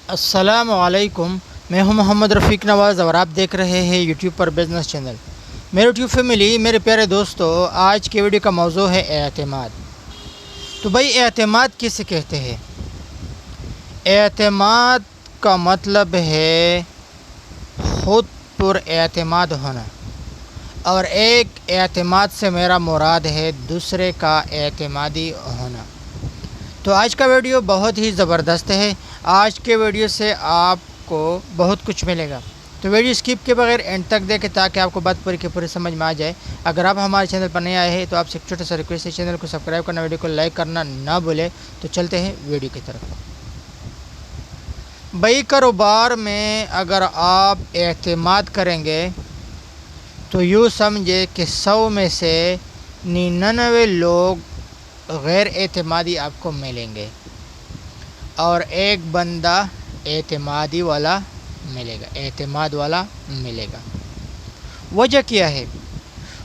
السلام علیکم، میں ہوں محمد رفیق نواز اور آپ دیکھ رہے ہیں یوٹیوب پر بزنس چینل۔ میرے یوٹیوب فیملی، میرے پیارے دوستو، آج کی ویڈیو کا موضوع ہے اعتماد۔ تو بھائی، اعتماد کسے کہتے ہیں؟ اعتماد کا مطلب ہے خود پر اعتماد ہونا، اور ایک اعتماد سے میرا مراد ہے دوسرے کا اعتمادی ہونا۔ تو آج کا ویڈیو بہت ہی زبردست ہے۔ آج کے ویڈیو سے آپ کو بہت کچھ ملے گا، تو ویڈیو اسکپ کے بغیر اینڈ تک دیکھیں تاکہ آپ کو بات پوری کی پوری سمجھ میں آ جائے۔ اگر آپ ہمارے چینل پر نئے آئے ہیں تو آپ سے ایک چھوٹا سا ریکویسٹ ہے، چینل کو سبسکرائب کرنا، ویڈیو کو لائک کرنا نہ بھولیں۔ تو چلتے ہیں ویڈیو کی طرف۔ بھائی، کاروبار میں اگر آپ اعتماد کریں گے تو یوں سمجھے کہ 100 میں سے 99 لوگ غیر اعتمادی آپ کو ملیں گے اور ایک بندہ اعتمادی والا اعتماد والا ملے گا۔ وجہ کیا ہے؟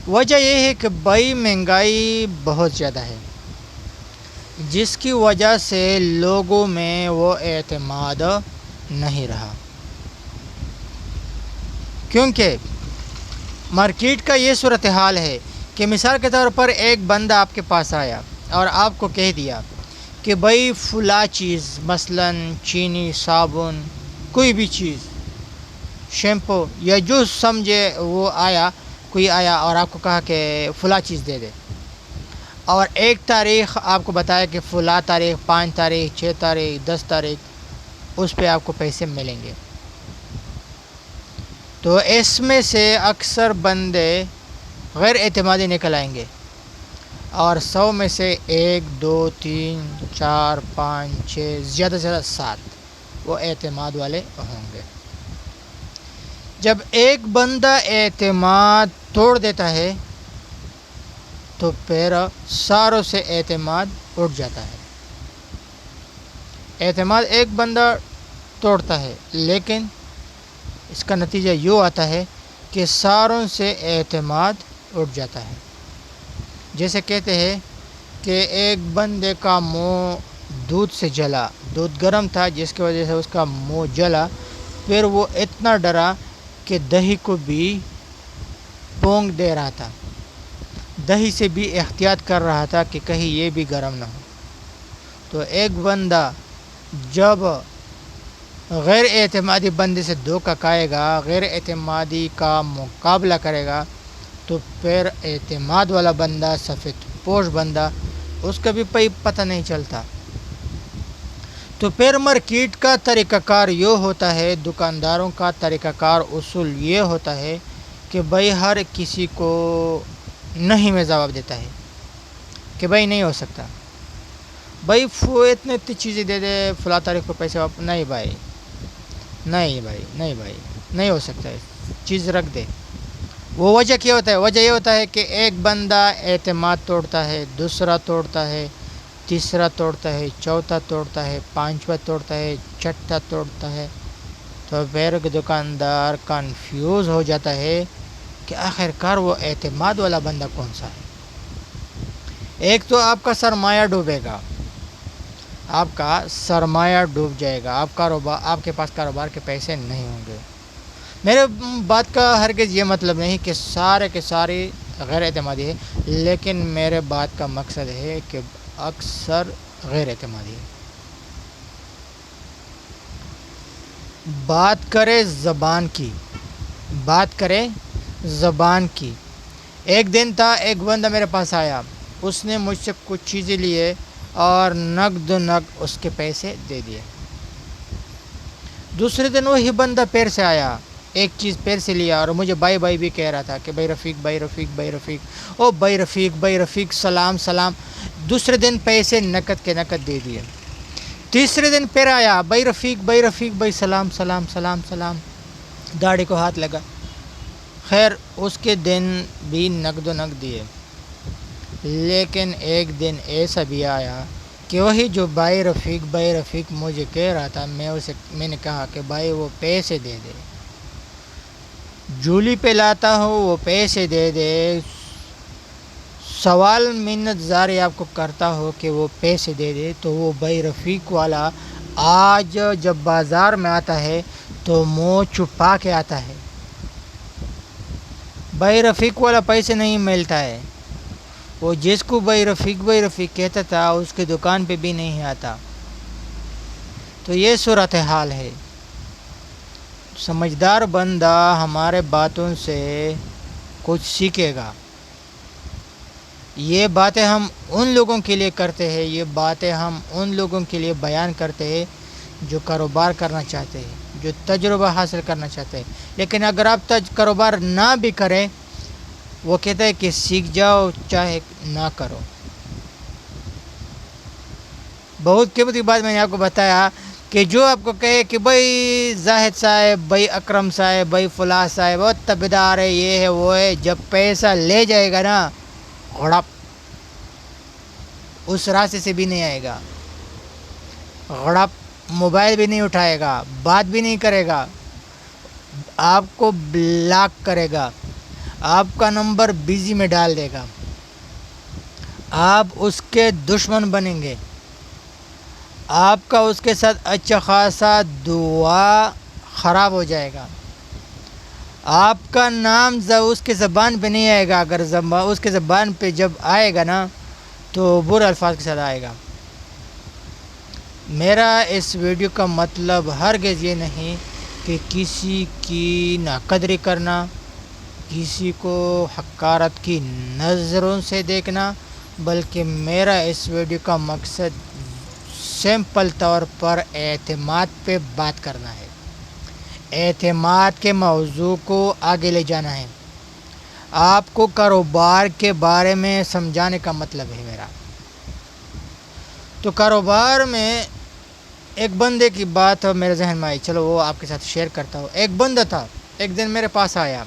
وجہ یہ ہے کہ بھائی مہنگائی بہت زیادہ ہے، جس کی وجہ سے لوگوں میں وہ اعتماد نہیں رہا، کیونکہ مارکیٹ کا یہ صورتحال ہے کہ مثال کے طور پر ایک بندہ آپ کے پاس آیا اور آپ کو کہہ دیا کہ بھائی فلاں چیز، مثلاً چینی، صابن، کوئی بھی چیز، شیمپو یا جو سمجھے وہ کوئی آیا اور آپ کو کہا کہ فلاں چیز دے دے، اور ایک تاریخ آپ کو بتایا کہ فلاں تاریخ، 5 تاریخ، 6 تاریخ، 10 تاریخ اس پہ آپ کو پیسے ملیں گے۔ تو اس میں سے اکثر بندے غیر اعتمادی نکل آئیں گے، اور 100 میں سے 1، 2، 3، 4، 5، 6، زیادہ سے زیادہ 7 وہ اعتماد والے ہوں گے۔ جب ایک بندہ اعتماد توڑ دیتا ہے تو پھر ساروں سے اعتماد اٹھ جاتا ہے۔ اعتماد ایک بندہ توڑتا ہے، لیکن اس کا نتیجہ یوں آتا ہے کہ ساروں سے اعتماد اٹھ جاتا ہے۔ جیسے کہتے ہیں کہ ایک بندے کا منہ دودھ سے جلا، دودھ گرم تھا جس کی وجہ سے اس کا منہ جلا، پھر وہ اتنا ڈرا کہ دہی کو بھی پونگ دے رہا تھا، دہی سے بھی احتیاط کر رہا تھا کہ کہیں یہ بھی گرم نہ ہو۔ تو ایک بندہ جب غیر اعتمادی بندے سے دھوکہ کھائے گا، غیر اعتمادی کا مقابلہ کرے گا، تو پھر اعتماد والا بندہ، سفید پوش بندہ، اس کا بھی پتہ نہیں چلتا۔ تو پھر مارکیٹ کا طریقہ کار یہ ہوتا ہے، دکانداروں کا طریقہ کار اصول یہ ہوتا ہے کہ بھائی ہر کسی کو نہیں میں جواب دیتا ہے کہ بھائی نہیں ہو سکتا، بھائی اتنے چیزیں دے دے، فلاں تاریخ کو پیسے واپس نہیں بھائی، نہیں ہو سکتا ہے، چیز رکھ دے۔ وہ وجہ کیا ہوتا ہے؟ وجہ یہ ہوتا ہے کہ ایک بندہ اعتماد توڑتا ہے، دوسرا توڑتا ہے، تیسرا توڑتا ہے، چوتھا توڑتا ہے، 5واں توڑتا ہے، 6واں توڑتا ہے، تو پھر دکاندار کنفیوز ہو جاتا ہے کہ آخر کار وہ اعتماد والا بندہ کون سا ہے۔ ایک تو آپ کا سرمایہ ڈوبے گا، آپ کا سرمایہ ڈوب جائے گا، آپ کے پاس کاروبار کے پیسے نہیں ہوں گے۔ میرے بات کا ہرگز یہ مطلب نہیں کہ سارے کے سارے غیر اعتمادی ہے، لیکن میرے بات کا مقصد ہے کہ اکثر غیر اعتمادی ہے۔ بات کرے زبان کی۔ ایک دن تھا، ایک بندہ میرے پاس آیا، اس نے مجھ سے کچھ چیزیں لیے اور نقد اس کے پیسے دے دیے۔ دوسرے دن وہی بندہ پیر سے آیا، ایک چیز پیر سے لیا اور مجھے بائی بھی کہہ رہا تھا کہ بھائی رفیق، سلام۔ دوسرے دن پیسے نقد کے نقد دے دیے۔ تیسرے دن پھر آیا، بھائی رفیق، سلام، داڑھی کو ہاتھ لگا۔ خیر، اس کے دن بھی نقد دیے، لیکن ایک دن ایسا بھی آیا کہ وہی جو بھائی رفیق مجھے کہہ رہا تھا، میں نے کہا کہ بھائی وہ پیسے دے دے، جولی پہ لاتا ہوں وہ پیسے دے دے، سوال منت زاری آپ کو کرتا ہو کہ وہ پیسے دے دے، تو وہ بھائی رفیق والا آج جب بازار میں آتا ہے تو منہ چھپا کے آتا ہے، بھائی رفیق والا پیسے نہیں ملتا ہے، وہ جس کو بھائی رفیق کہتا تھا اس کی دکان پہ بھی نہیں آتا۔ تو یہ صورتحال ہے۔ سمجھدار بندہ ہمارے باتوں سے کچھ سیکھے گا۔ یہ باتیں ہم ان لوگوں کے لیے کرتے ہیں، یہ باتیں ہم ان لوگوں کے لیے بیان کرتے ہیں جو کاروبار کرنا چاہتے ہیں، جو تجربہ حاصل کرنا چاہتے ہیں۔ لیکن اگر آپ کاروبار نہ بھی کریں، وہ کہتا ہے کہ سیکھ جاؤ چاہے نہ کرو۔ بہت قیمتی بات میں نے آپ کو بتایا کہ جو آپ کو کہے کہ بھائی زاہد صاحب، بھائی اکرم صاحب، بھائی فلاں صاحب بہت تابعدار ہے، یہ ہے وہ ہے، جب پیسہ لے جائے گا نا، غڑپ اس راستے سے بھی نہیں آئے گا، غڑپ موبائل بھی نہیں اٹھائے گا، بات بھی نہیں کرے گا، آپ کو بلاک کرے گا، آپ کا نمبر بزی میں ڈال دے گا، آپ اس کے دشمن بنیں گے، آپ کا اس کے ساتھ اچھا خاصا دعا خراب ہو جائے گا، آپ کا نام اس کے زبان پہ نہیں آئے گا، اگر اس کے زبان پہ جب آئے گا نا تو برے الفاظ کے ساتھ آئے گا۔ میرا اس ویڈیو کا مطلب ہرگز یہ نہیں کہ کسی کی ناقدری کرنا، کسی کو حقارت کی نظروں سے دیکھنا، بلکہ میرا اس ویڈیو کا مقصد سمپل طور پر اعتماد پہ بات کرنا ہے، اعتماد کے موضوع کو آگے لے جانا ہے، آپ کو کاروبار کے بارے میں سمجھانے کا مطلب ہے میرا۔ تو کاروبار میں ایک بندے کی بات میرے ذہن میں آئی، چلو وہ آپ کے ساتھ شیئر کرتا ہوں۔ ایک بندہ تھا، ایک دن میرے پاس آیا،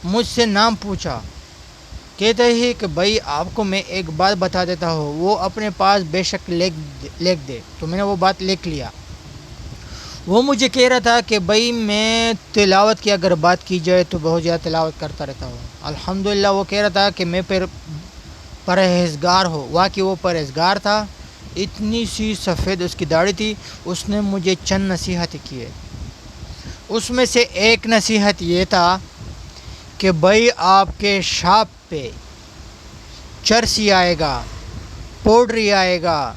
مجھ سے نام پوچھا، کہتے ہی کہ بھائی آپ کو میں ایک بات بتا دیتا ہوں، وہ اپنے پاس بے شک لکھ دے۔ تو میں نے وہ بات لکھ لیا۔ وہ مجھے کہہ رہا تھا کہ بھائی میں تلاوت کی اگر بات کی جائے تو بہت زیادہ تلاوت کرتا رہتا ہوں۔ الحمدللہ وہ کہہ رہا تھا کہ میں پرہیزگار ہوں۔ واقعی وہ پرہیزگار تھا، اتنی سی سفید اس کی داڑھی تھی۔ اس نے مجھے چند نصیحتیں کیے، اس میں سے ایک نصیحت یہ تھا کہ بھائی آپ کے شاپ پہ چرسی آئے گا، پاؤڈری آئے گا،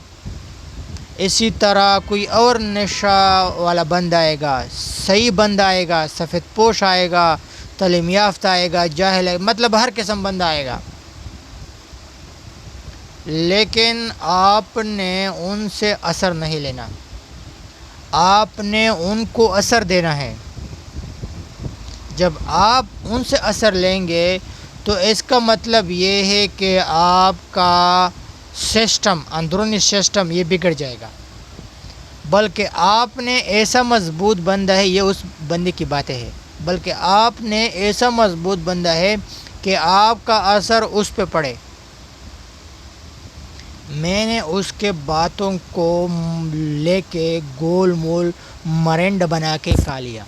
اسی طرح کوئی اور نشہ والا بندہ آئے گا، صحیح بندہ آئے گا، سفید پوش آئے گا، تعلیم یافتہ آئے گا، جاہل ہے، مطلب ہر قسم بندہ آئے گا، لیکن آپ نے ان سے اثر نہیں لینا، آپ نے ان کو اثر دینا ہے۔ جب آپ ان سے اثر لیں گے تو اس کا مطلب یہ ہے کہ آپ کا سسٹم، اندرونی سسٹم یہ بگڑ جائے گا، بلکہ آپ نے ایسا مضبوط بندہ ہے، یہ اس بندے کی باتیں ہے، بلکہ آپ نے ایسا مضبوط بندہ ہے کہ آپ کا اثر اس پہ پڑے۔ میں نے اس کے باتوں کو لے کے گول مول مرینڈ بنا کے کھا لیا۔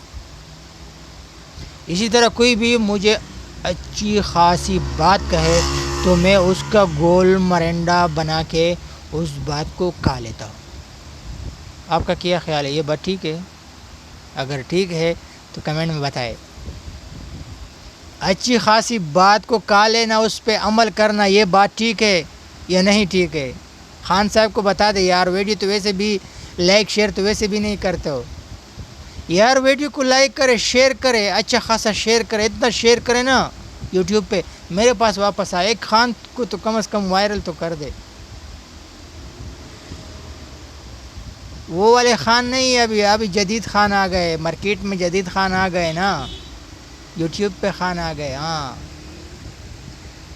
اسی طرح کوئی بھی مجھے اچھی خاصی بات کہے تو میں اس کا گول مرینڈا بنا کے اس بات کو کھا لیتا ہوں۔ آپ کا کیا خیال ہے؟ یہ بات ٹھیک ہے؟ اگر ٹھیک ہے تو کمنٹ میں بتائے۔ اچھی خاصی بات کو کھا لینا، اس پہ عمل کرنا، یہ بات ٹھیک ہے یا نہیں ٹھیک ہے؟ خان صاحب کو بتا دے یار، ویڈیو تو ویسے بھی لائک شیئر تو ویسے بھی نہیں کرتے ہو یار، ویڈیو کو لائک کرے، شیئر کرے، اچھا خاصا شیئر کرے، اتنا شیئر کرے نا یوٹیوب پہ میرے پاس واپس آئے۔ ایک خان کو تو کم از کم وائرل تو کر دے۔ وہ والے خان نہیں، ابھی جدید خان آ گئے، مارکیٹ میں جدید خان آ گئے نا، یوٹیوب پہ خان آ گئے۔ ہاں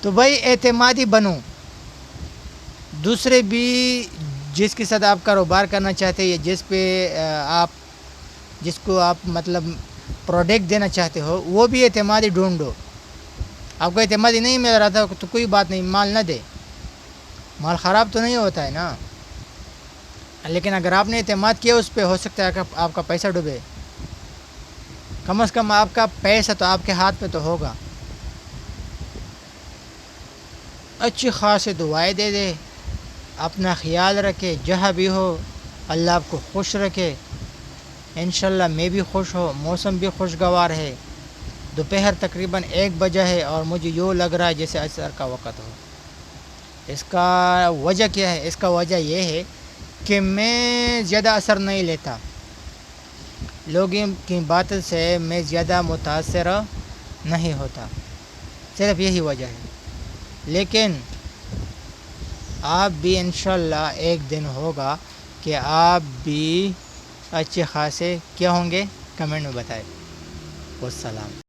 تو بھائی اعتمادی بنو، دوسرے بھی جس کے ساتھ آپ کاروبار کرنا چاہتے ہیں یا جس کو آپ مطلب پروڈکٹ دینا چاہتے ہو، وہ بھی اعتمادی ڈھونڈو۔ آپ کو اعتمادی نہیں مل رہا تھا تو کوئی بات نہیں، مال نہ دے، مال خراب تو نہیں ہوتا ہے نا، لیکن اگر آپ نے اعتماد کیا اس پہ، ہو سکتا ہے کہ آپ کا پیسہ ڈوبے، کم از کم آپ کا پیسہ تو آپ کے ہاتھ میں تو ہوگا۔ اچھی خاصی دعائیں دے دے، اپنا خیال رکھے، جہاں بھی ہو اللہ آپ کو خوش رکھے. انشاءاللہ میں بھی خوش ہوں, موسم بھی خوشگوار ہے, دوپہر تقریباً 1 بجے ہے اور مجھے یوں لگ رہا ہے جیسے عصر کا وقت ہو. اس کا وجہ کیا ہے؟ اس کا وجہ یہ ہے کہ میں زیادہ اثر نہیں لیتا, لوگوں کی بات سے میں زیادہ متاثر نہیں ہوتا, صرف یہی وجہ ہے. لیکن آپ بھی انشاءاللہ ایک دن ہوگا کہ آپ بھی اچھے خاصے کیا ہوں گے, کمنٹ میں بتائیں. والسلام.